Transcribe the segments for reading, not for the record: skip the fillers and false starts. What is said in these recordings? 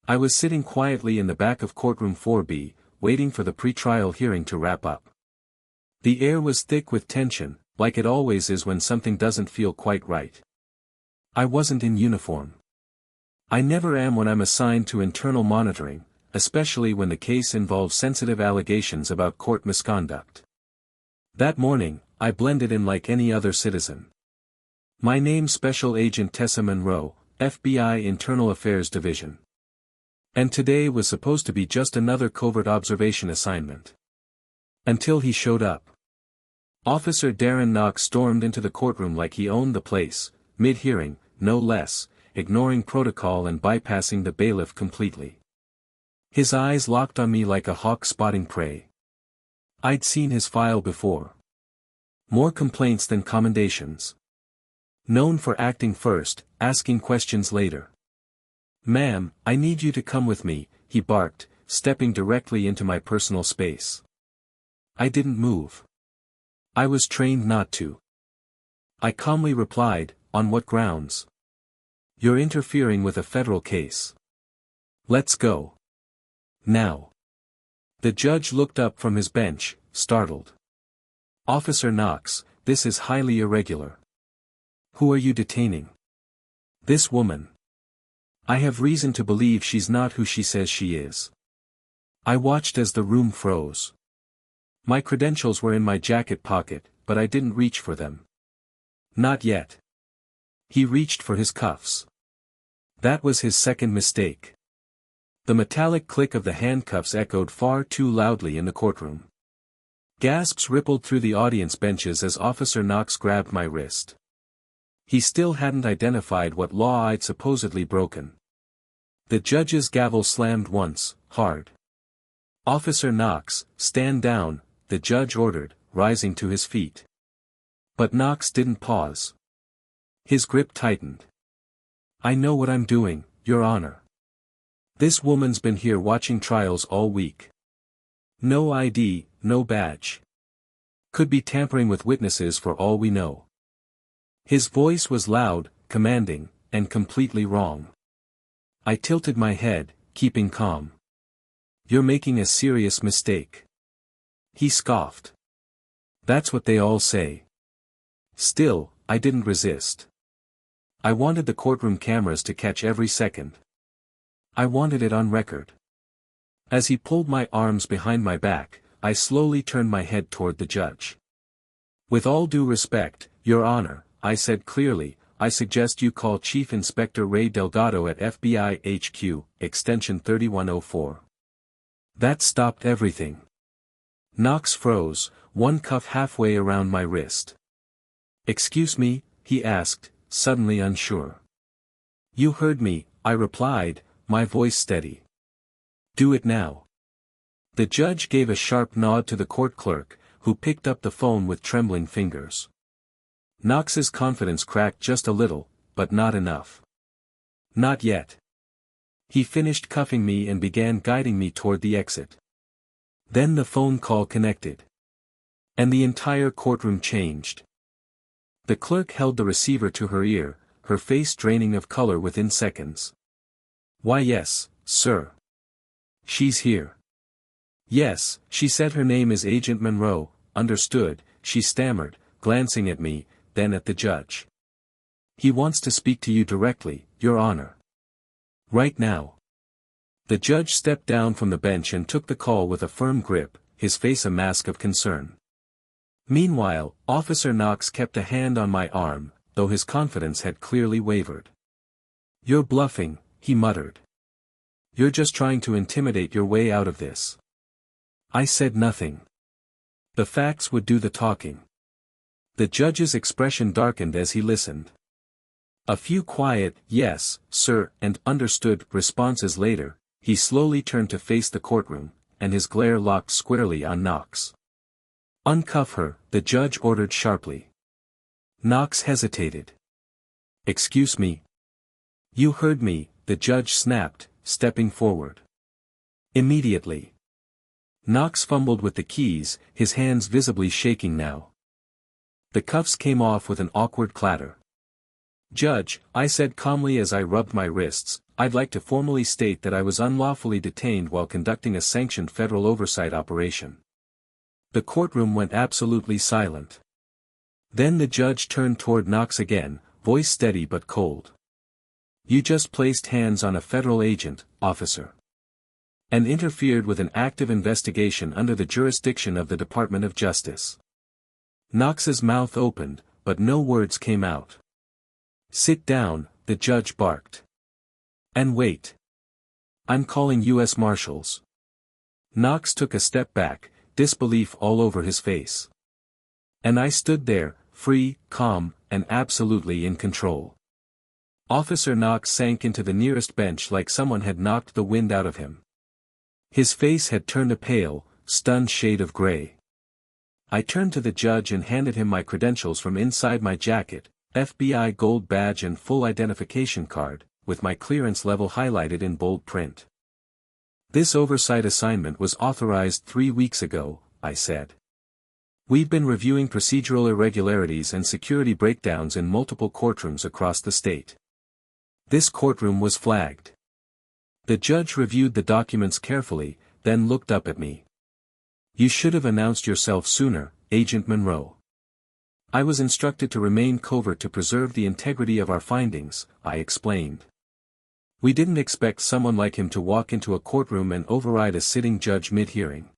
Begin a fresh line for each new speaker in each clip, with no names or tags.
I was sitting quietly in the back of courtroom 4B, waiting for the pre-trial hearing to wrap up. The air was thick with tension, like it always is when something doesn't feel quite right. I wasn't in uniform. I never am when I'm assigned to internal monitoring, especially when the case involves sensitive allegations about court misconduct. That morning, I blended in like any other citizen. My name Special Agent Tessa Monroe, FBI Internal Affairs Division. And today was supposed to be just another covert observation assignment. Until he showed up. Officer Darren Knox stormed into the courtroom like he owned the place, mid-hearing, no less, ignoring protocol and bypassing the bailiff completely. His eyes locked on me like a hawk spotting prey. I'd seen his file before. More complaints than commendations. Known for acting first, asking questions later. "Ma'am, I need you to come with me," he barked, stepping directly into my personal space. I didn't move. I was trained not to. I calmly replied, "On what grounds?" "You're interfering with a federal case." "Let's go. Now." The judge looked up from his bench, startled. "Officer Knox, this is highly irregular. Who are you detaining?" "This woman. I have reason to believe she's not who she says she is." I watched as the room froze. My credentials were in my jacket pocket, but I didn't reach for them. Not yet. He reached for his cuffs. That was his second mistake. The metallic click of the handcuffs echoed far too loudly in the courtroom. Gasps rippled through the audience benches as Officer Knox grabbed my wrist. He still hadn't identified what law I'd supposedly broken. The judge's gavel slammed once, hard. "Officer Knox, stand down," the judge ordered, rising to his feet. But Knox didn't pause. His grip tightened. "I know what I'm doing, Your Honor. This woman's been here watching trials all week. No ID, no badge. Could be tampering with witnesses for all we know." His voice was loud, commanding, and completely wrong. I tilted my head, keeping calm. "You're making a serious mistake." He scoffed. "That's what they all say." Still, I didn't resist. I wanted the courtroom cameras to catch every second. I wanted it on record. As he pulled my arms behind my back, I slowly turned my head toward the judge. "With all due respect, Your Honor," I said clearly, "I suggest you call Chief Inspector Ray Delgado at FBI HQ, extension 3104. That stopped everything. Knox froze, one cuff halfway around my wrist. "Excuse me?" he asked, suddenly unsure. "You heard me," I replied, my voice steady. "Do it now." The judge gave a sharp nod to the court clerk, who picked up the phone with trembling fingers. Knox's confidence cracked just a little, but not enough. "Not yet." He finished cuffing me and began guiding me toward the exit. Then the phone call connected. And the entire courtroom changed. The clerk held the receiver to her ear, her face draining of color within seconds. "Why yes, sir. She's here." "Yes," she said. "Her name is Agent Monroe." "Understood," she stammered, glancing at me, then at the judge. "He wants to speak to you directly, Your Honor. Right now." The judge stepped down from the bench and took the call with a firm grip, his face a mask of concern. Meanwhile, Officer Knox kept a hand on my arm, though his confidence had clearly wavered. "You're bluffing," he muttered. "You're just trying to intimidate your way out of this." I said nothing. The facts would do the talking. The judge's expression darkened as he listened. A few quiet, "Yes, sir," and "Understood" responses later, he slowly turned to face the courtroom, and his glare locked squarely on Knox. "Uncuff her," the judge ordered sharply. Knox hesitated. "Excuse me." "You heard me," the judge snapped, stepping forward. Immediately. Knox fumbled with the keys, his hands visibly shaking now. The cuffs came off with an awkward clatter. "Judge," I said calmly as I rubbed my wrists, "I'd like to formally state that I was unlawfully detained while conducting a sanctioned federal oversight operation." The courtroom went absolutely silent. Then the judge turned toward Knox again, voice steady but cold. "You just placed hands on a federal agent, officer. And interfered with an active investigation under the jurisdiction of the Department of Justice." Knox's mouth opened, but no words came out. "Sit down," the judge barked. "And wait. I'm calling U.S. Marshals." Knox took a step back, disbelief all over his face. And I stood there, free, calm, and absolutely in control. Officer Knox sank into the nearest bench like someone had knocked the wind out of him. His face had turned a pale, stunned shade of gray. I turned to the judge and handed him my credentials from inside my jacket, FBI gold badge and full identification card, with my clearance level highlighted in bold print. "This oversight assignment was authorized 3 weeks ago," I said. "We've been reviewing procedural irregularities and security breakdowns in multiple courtrooms across the state. This courtroom was flagged." The judge reviewed the documents carefully, then looked up at me. "You should have announced yourself sooner, Agent Monroe." "I was instructed to remain covert to preserve the integrity of our findings," I explained. "We didn't expect someone like him to walk into a courtroom and override a sitting judge mid-hearing."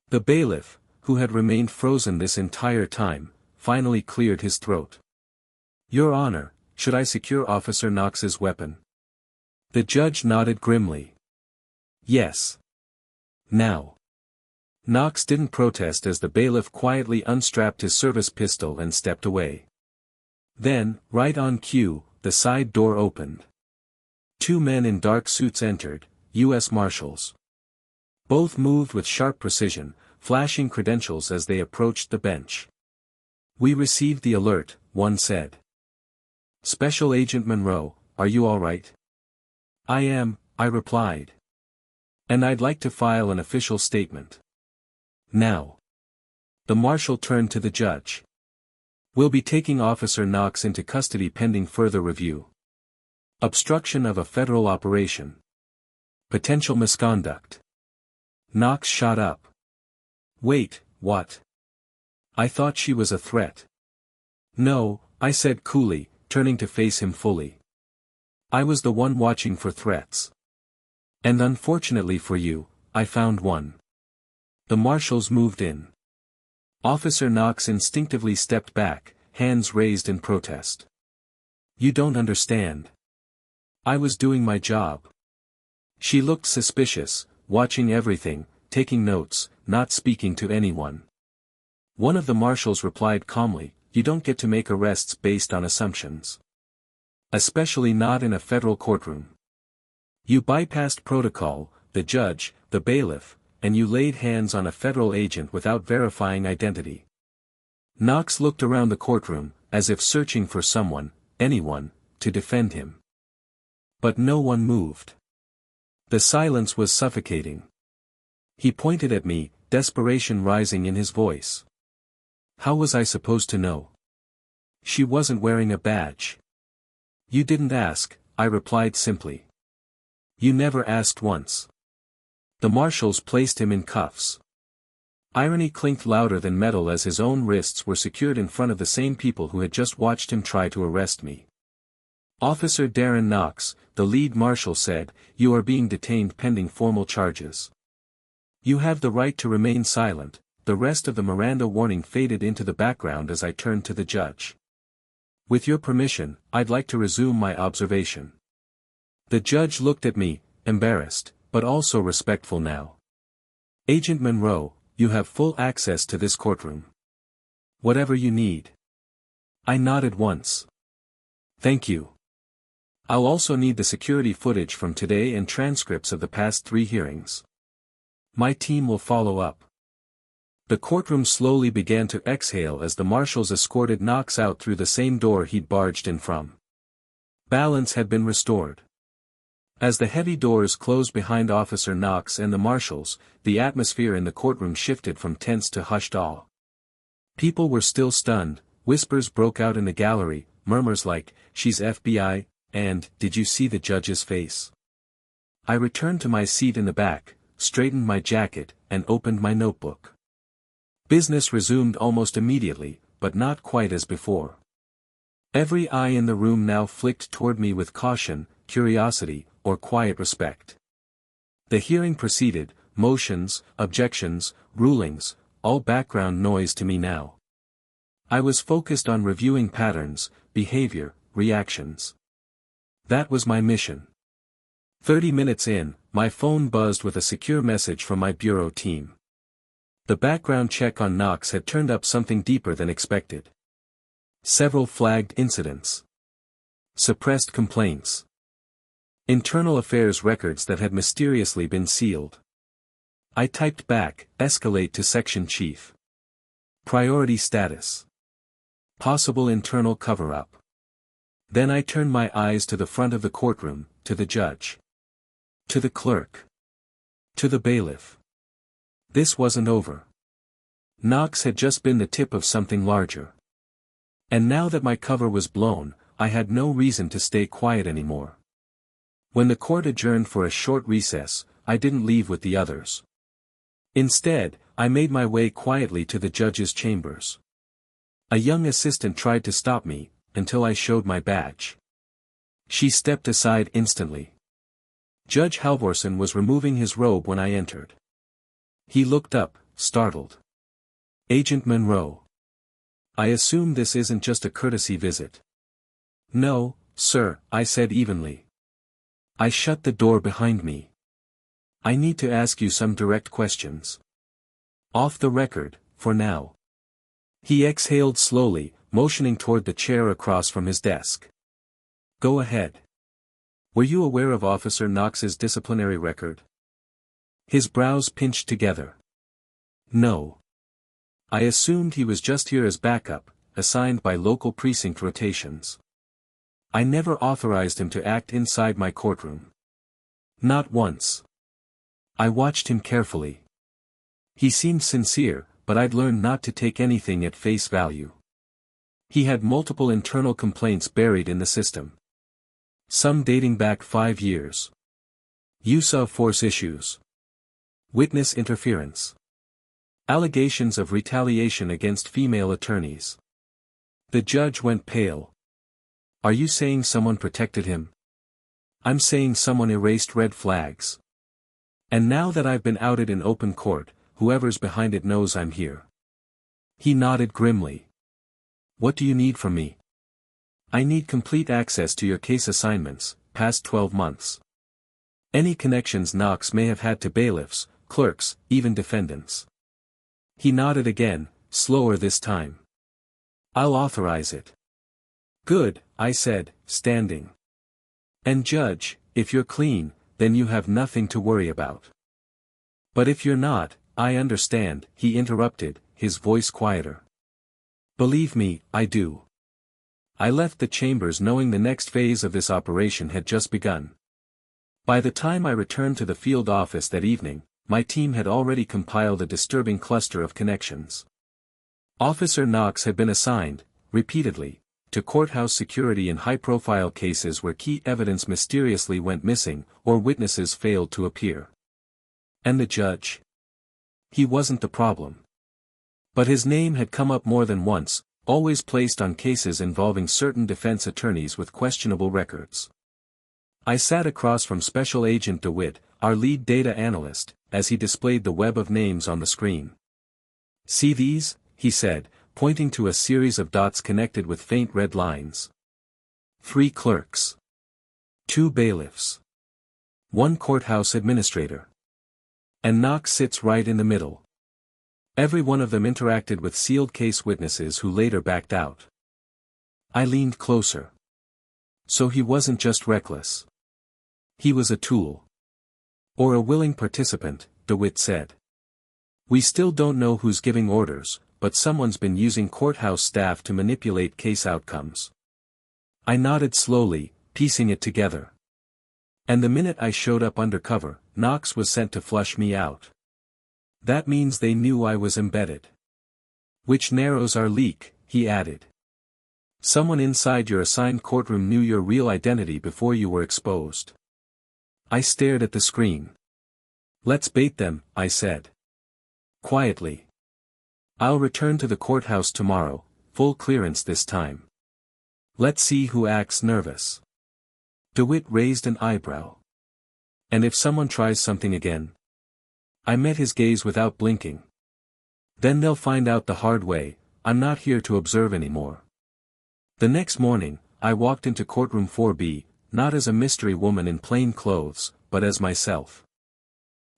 The bailiff, who had remained frozen this entire time, finally cleared his throat. "Your Honor, should I secure Officer Knox's weapon?" The judge nodded grimly. "Yes. Now." Knox didn't protest as the bailiff quietly unstrapped his service pistol and stepped away. Then, right on cue, the side door opened. 2 men in dark suits entered, U.S. Marshals. Both moved with sharp precision, flashing credentials as they approached the bench. "We received the alert," one said. "Special Agent Monroe, are you all right?" "I am," I replied. "And I'd like to file an official statement. Now." The marshal turned to the judge. "We'll be taking Officer Knox into custody pending further review. Obstruction of a federal operation. Potential misconduct." Knox shot up. "Wait, what? I thought she was a threat." "No," I said coolly, turning to face him fully. "I was the one watching for threats. And unfortunately for you, I found one." The marshals moved in. Officer Knox instinctively stepped back, hands raised in protest. "You don't understand. I was doing my job." She looked suspicious, watching everything, taking notes, not speaking to anyone. One of the marshals replied calmly, "You don't get to make arrests based on assumptions. Especially not in a federal courtroom. You bypassed protocol, the judge, the bailiff, and you laid hands on a federal agent without verifying identity." Knox looked around the courtroom, as if searching for someone, anyone, to defend him. But no one moved. The silence was suffocating. He pointed at me, desperation rising in his voice. How was I supposed to know? She wasn't wearing a badge. "You didn't ask," I replied simply. "You never asked once." The marshals placed him in cuffs. Irony clinked louder than metal as his own wrists were secured in front of the same people who had just watched him try to arrest me. "Officer Darren Knox," the lead marshal said, "you are being detained pending formal charges. You have the right to remain silent." The rest of the Miranda warning faded into the background as I turned to the judge. "With your permission, I'd like to resume my observation." The judge looked at me, embarrassed, but also respectful now. "Agent Monroe, you have full access to this courtroom. Whatever you need." I nodded once. "Thank you. I'll also need the security footage from today and transcripts of the past 3 hearings. My team will follow up." The courtroom slowly began to exhale as the marshals escorted Knox out through the same door he'd barged in from. Balance had been restored. As the heavy doors closed behind Officer Knox and the marshals, the atmosphere in the courtroom shifted from tense to hushed awe. People were still stunned, whispers broke out in the gallery, murmurs like, "She's FBI," and, "Did you see the judge's face?" I returned to my seat in the back, straightened my jacket, and opened my notebook. Business resumed almost immediately, but not quite as before. Every eye in the room now flicked toward me with caution, curiosity, or quiet respect. The hearing proceeded, motions, objections, rulings, all background noise to me now. I was focused on reviewing patterns, behavior, reactions. That was my mission. 30 minutes in, my phone buzzed with a secure message from my bureau team. The background check on Knox had turned up something deeper than expected. Several flagged incidents. Suppressed complaints. Internal affairs records that had mysteriously been sealed. I typed back, "Escalate to section chief." Priority status. Possible internal cover-up. Then I turned my eyes to the front of the courtroom, to the judge. To the clerk. To the bailiff. This wasn't over. Knox had just been the tip of something larger. And now that my cover was blown, I had no reason to stay quiet anymore. When the court adjourned for a short recess, I didn't leave with the others. Instead, I made my way quietly to the judge's chambers. A young assistant tried to stop me, until I showed my badge. She stepped aside instantly. Judge Halvorsen was removing his robe when I entered. He looked up, startled. "Agent Monroe. I assume this isn't just a courtesy visit." "No, sir," I said evenly. I shut the door behind me. "I need to ask you some direct questions. Off the record, for now." He exhaled slowly, motioning toward the chair across from his desk. "Go ahead. Were you aware of Officer Knox's disciplinary record?" His brows pinched together. "No. I assumed he was just here as backup, assigned by local precinct rotations. I never authorized him to act inside my courtroom. Not once." I watched him carefully. He seemed sincere, but I'd learned not to take anything at face value. He had multiple internal complaints buried in the system. Some dating back 5 years. Use of force issues. Witness interference. Allegations of retaliation against female attorneys. The judge went pale. "Are you saying someone protected him?" "I'm saying someone erased red flags. And now that I've been outed in open court, whoever's behind it knows I'm here." He nodded grimly. "What do you need from me?" "I need complete access to your case assignments, past 12 months. Any connections Knox may have had to bailiffs, clerks, even defendants." He nodded again, slower this time. "I'll authorize it." "Good," I said, standing. "And Judge, if you're clean, then you have nothing to worry about. But if you're not, I understand," he interrupted, his voice quieter. "Believe me, I do." I left the chambers knowing the next phase of this operation had just begun. By the time I returned to the field office that evening, my team had already compiled a disturbing cluster of connections. Officer Knox had been assigned, repeatedly, to courthouse security in high-profile cases where key evidence mysteriously went missing, or witnesses failed to appear. And the judge? He wasn't the problem. But his name had come up more than once, always placed on cases involving certain defense attorneys with questionable records. I sat across from Special Agent DeWitt, our lead data analyst, as he displayed the web of names on the screen. "See these?" he said, pointing to a series of dots connected with faint red lines. 3 clerks. 2 bailiffs. 1 courthouse administrator. And Knox sits right in the middle. Every one of them interacted with sealed case witnesses who later backed out. I leaned closer. So he wasn't just reckless. He was a tool. Or a willing participant, DeWitt said. "We still don't know who's giving orders, but someone's been using courthouse staff to manipulate case outcomes." I nodded slowly, piecing it together. And the minute I showed up undercover, Knox was sent to flush me out. That means they knew I was embedded. "Which narrows our leak," he added. Someone inside your assigned courtroom knew your real identity before you were exposed. I stared at the screen. Let's bait them, I said. Quietly. I'll return to the courthouse tomorrow, full clearance this time. Let's see who acts nervous. DeWitt raised an eyebrow. And if someone tries something again? I met his gaze without blinking. Then they'll find out the hard way, I'm not here to observe anymore. The next morning, I walked into courtroom 4B, not as a mystery woman in plain clothes, but as myself.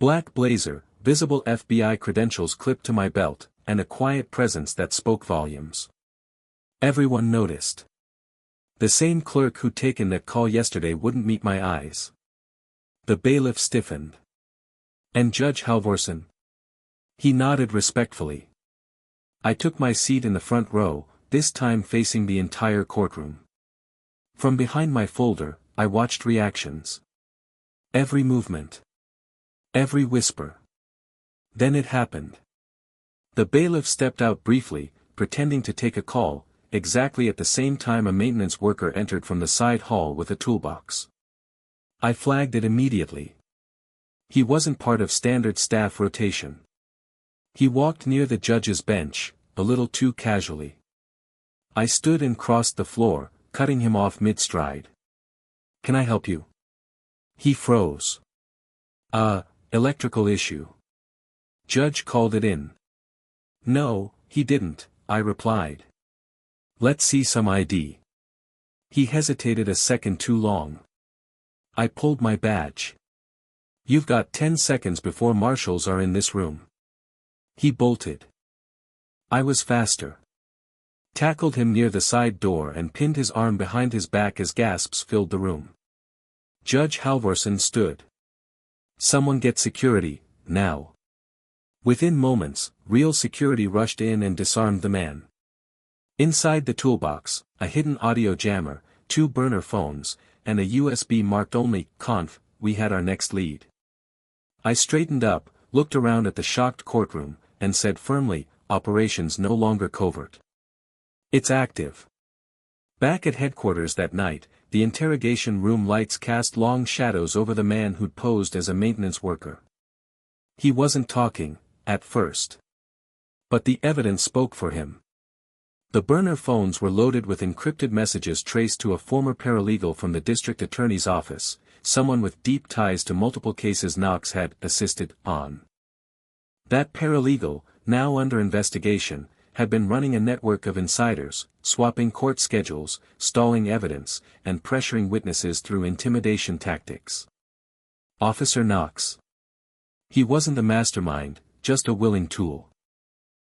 Black blazer, visible FBI credentials clipped to my belt, and a quiet presence that spoke volumes. Everyone noticed. The same clerk who'd taken that call yesterday wouldn't meet my eyes. The bailiff stiffened. And Judge Halvorson? He nodded respectfully. I took my seat in the front row, this time facing the entire courtroom. From behind my folder, I watched reactions. Every movement. Every whisper. Then it happened. The bailiff stepped out briefly, pretending to take a call, exactly at the same time a maintenance worker entered from the side hall with a toolbox. I flagged it immediately. He wasn't part of standard staff rotation. He walked near the judge's bench, a little too casually. I stood and crossed the floor, cutting him off mid-stride. Can I help you? He froze. Electrical issue. Judge called it in. No, he didn't, I replied. Let's see some ID. He hesitated a second too long. I pulled my badge. You've got 10 seconds before marshals are in this room. He bolted. I was faster. Tackled him near the side door and pinned his arm behind his back as gasps filled the room. Judge Halvorson stood. Someone get security, now. Within moments, real security rushed in and disarmed the man. Inside the toolbox, a hidden audio jammer, 2 burner phones, and a USB marked only, "Conf," we had our next lead. I straightened up, looked around at the shocked courtroom, and said firmly, "Operations no longer covert. It's active." Back at headquarters that night, the interrogation room lights cast long shadows over the man who'd posed as a maintenance worker. He wasn't talking, at first. But the evidence spoke for him. The burner phones were loaded with encrypted messages traced to a former paralegal from the district attorney's office, someone with deep ties to multiple cases Knox had assisted on. That paralegal, now under investigation, had been running a network of insiders, swapping court schedules, stalling evidence, and pressuring witnesses through intimidation tactics. Officer Knox. He wasn't the mastermind, just a willing tool.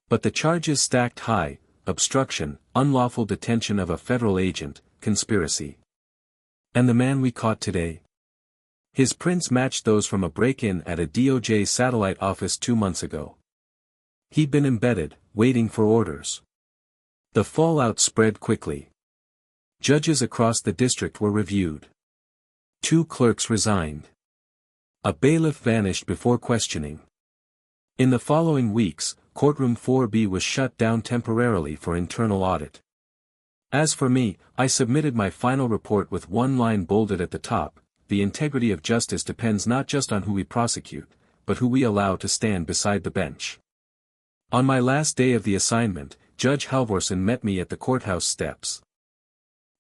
But the charges stacked high: obstruction, unlawful detention of a federal agent, conspiracy. And the man we caught today? His prints matched those from a break-in at a DOJ satellite office 2 months ago. He'd been embedded, waiting for orders. The fallout spread quickly. Judges across the district were reviewed. 2 clerks resigned. A bailiff vanished before questioning. In the following weeks, courtroom 4B was shut down temporarily for internal audit. As for me, I submitted my final report with one line bolded at the top: the integrity of justice depends not just on who we prosecute, but who we allow to stand beside the bench. On my last day of the assignment, Judge Halvorson met me at the courthouse steps.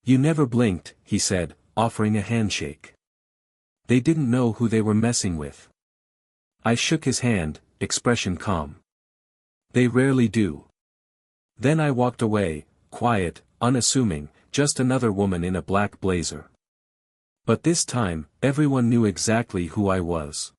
"You never blinked," he said, offering a handshake. They didn't know who they were messing with. I shook his hand, expression calm. They rarely do. Then I walked away, quiet, unassuming, just another woman in a black blazer. But this time, everyone knew exactly who I was.